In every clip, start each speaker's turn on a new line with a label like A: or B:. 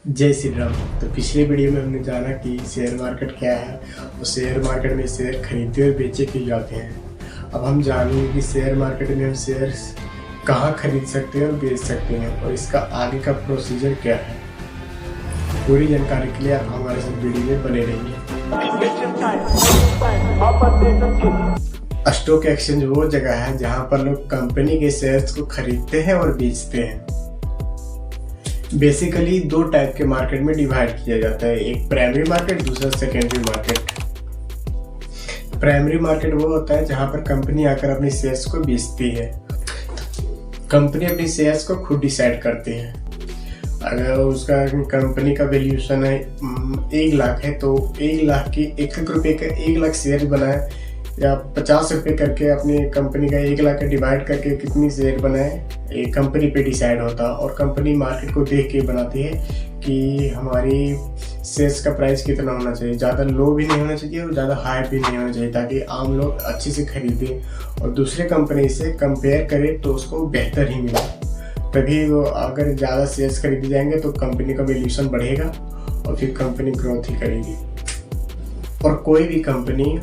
A: जय श्री राम। तो पिछले वीडियो में हमने जाना कि शेयर मार्केट क्या है और शेयर मार्केट में शेयर खरीदे और बेचे क्यों जाते हैं। अब हम जानेंगे कि शेयर मार्केट में हम शेयर्स कहाँ खरीद सकते हैं और बेच सकते हैं और इसका आगे का प्रोसीजर क्या है। पूरी जानकारी के लिए आप हमारे साथ वीडियो में बने रहिए। स्टॉक एक्सचेंज वो जगह है जहाँ पर लोग कंपनी के शेयर्स को खरीदते हैं और बेचते हैं। बेसिकली दो टाइप के मार्केट में डिवाइड किया जाता है, एक प्राइमरी मार्केट, दूसरा सेकेंडरी मार्केट। प्राइमरी मार्केट वो होता है जहां पर कंपनी आकर अपनी शेयर्स को बेचती है। कंपनी अपनी शेयर्स को खुद डिसाइड करती है। अगर उसका कंपनी का वैल्यूएशन है 1 लाख है तो 1 लाख की 1 रुपये का 1 लाख शेयर बनाए या 50 रुपये करके अपनी कंपनी का 1 लाख का डिवाइड करके कितनी शेयर बनाए, एक कंपनी पे डिसाइड होता है। और कंपनी मार्केट को देख के बनाती है कि हमारी शेयर्स का प्राइस कितना होना चाहिए। ज़्यादा लो भी नहीं होना चाहिए और ज़्यादा हाई भी नहीं होना चाहिए, ताकि आम लोग अच्छे से खरीदें और दूसरे कंपनी से कंपेयर करें तो उसको बेहतर ही मिले। तभी वो अगर ज़्यादा शेयर्स खरीदे जाएंगे तो कंपनी का वैल्यूएशन बढ़ेगा और फिर कंपनी ग्रोथ ही करेगी। और कोई भी कंपनी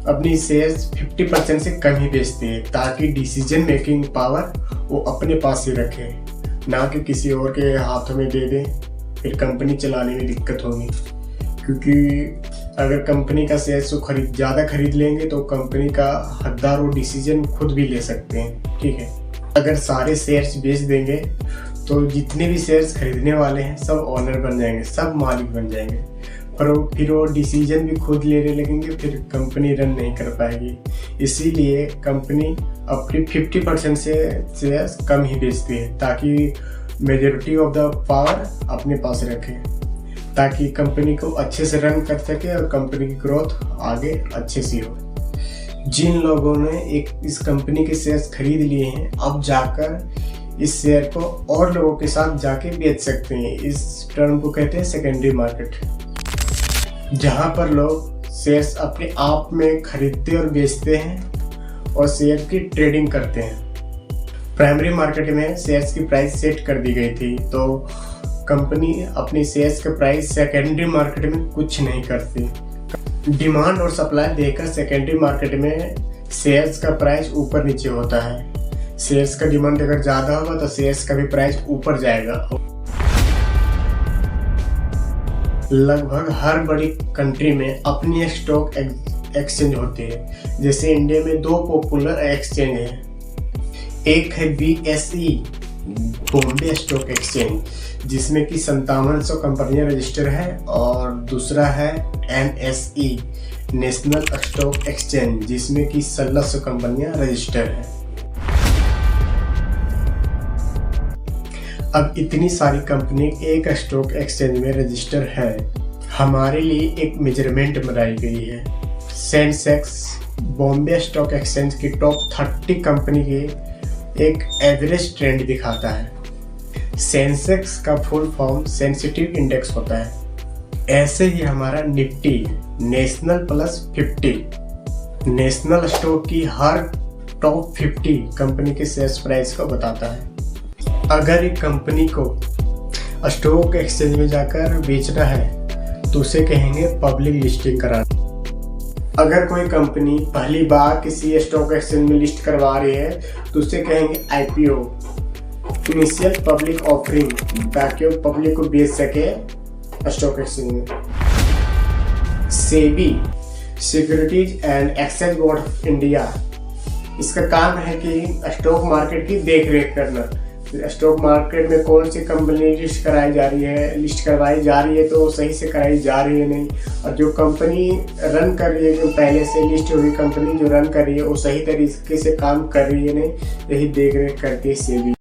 A: अपनी शेयर्स 50% से कम ही बेचती है, ताकि डिसीजन मेकिंग पावर वो अपने पास ही रखे, ना कि किसी और के हाथों में दे दे, फिर कंपनी चलाने में दिक्कत होगी। क्योंकि अगर कंपनी का शेयर्स को ज़्यादा खरीद लेंगे तो कंपनी का हकदार वो डिसीजन खुद भी ले सकते हैं। ठीक है, अगर सारे शेयर्स बेच देंगे तो जितने भी शेयर्स खरीदने वाले हैं सब ओनर बन जाएंगे, सब मालिक बन जाएंगे, पर फिर वो डिसीजन भी खुद लेने लगेंगे, फिर कंपनी रन नहीं कर पाएगी। इसीलिए कंपनी अपनी 50% से शेयर्स कम ही बेचती है, ताकि मेजॉरिटी ऑफ द पावर अपने पास रखे, ताकि कंपनी को अच्छे से रन कर सके और कंपनी की ग्रोथ आगे अच्छे से हो। जिन लोगों ने इस कंपनी के शेयर्स खरीद लिए हैं, अब जाकर इस शेयर को और लोगों के साथ जाके बेच सकते हैं। इस टर्म को कहते हैं सेकेंडरी मार्केट, जहां पर लोग शेयर्स अपने आप में खरीदते और बेचते हैं और शेयर की ट्रेडिंग करते हैं। प्राइमरी मार्केट में शेयर्स की प्राइस सेट कर दी गई थी, तो कंपनी अपनी शेयर्स का प्राइस सेकेंडरी मार्केट में कुछ नहीं करती। डिमांड और सप्लाई देखकर सेकेंडरी मार्केट में शेयर्स का प्राइस ऊपर नीचे होता है। शेयर्स का डिमांड अगर ज़्यादा होगा तो शेयर्स का भी प्राइस ऊपर जाएगा। लगभग हर बड़ी कंट्री में अपनी स्टॉक एक्सचेंज होती है। जैसे इंडिया में 2 पॉपुलर एक्सचेंज हैं, एक है BSE बॉम्बे स्टॉक एक्सचेंज जिसमें कि 5700 कंपनियां रजिस्टर है, और दूसरा है NSE नेशनल स्टॉक एक्सचेंज जिसमें कि 1600 कंपनियां रजिस्टर है। अब इतनी सारी कंपनी एक स्टॉक एक्सचेंज में रजिस्टर है, हमारे लिए एक मेजरमेंट बनाई गई है। सेंसेक्स बॉम्बे स्टॉक एक्सचेंज की टॉप 30 कंपनी के एक एवरेज ट्रेंड दिखाता है। सेंसेक्स का फुल फॉर्म सेंसिटिव इंडेक्स होता है। ऐसे ही हमारा Nifty national plus 50 national stock की हर टॉप 50 कंपनी के शेयर प्राइस को बताता है। अगर एक कंपनी को स्टॉक एक्सचेंज में जाकर बेचना है तो उसे कहेंगे पब्लिक लिस्टिंग कराना। अगर कोई कंपनी पहली बार किसी स्टॉक एक्सचेंज में लिस्ट करवा रही है तो उसे कहेंगे IPO, इनिशियल पब्लिक ऑफरिंग, ताकि वो पब्लिक को बेच सके स्टॉक एक्सचेंज में। SEBI securities and exchange board of India, इसका काम है कि स्टॉक मार्केट की देख रेख करना। स्टॉक मार्केट में कौन सी कंपनी लिस्ट करवाई जा रही है तो सही से कराई जा रही है नहीं, और जो कंपनी रन कर रही है, जो पहले से लिस्ट हुई कंपनी जो रन कर रही है वो सही तरीके से काम कर रही है नहीं, यही देख रेख करती है सेबी।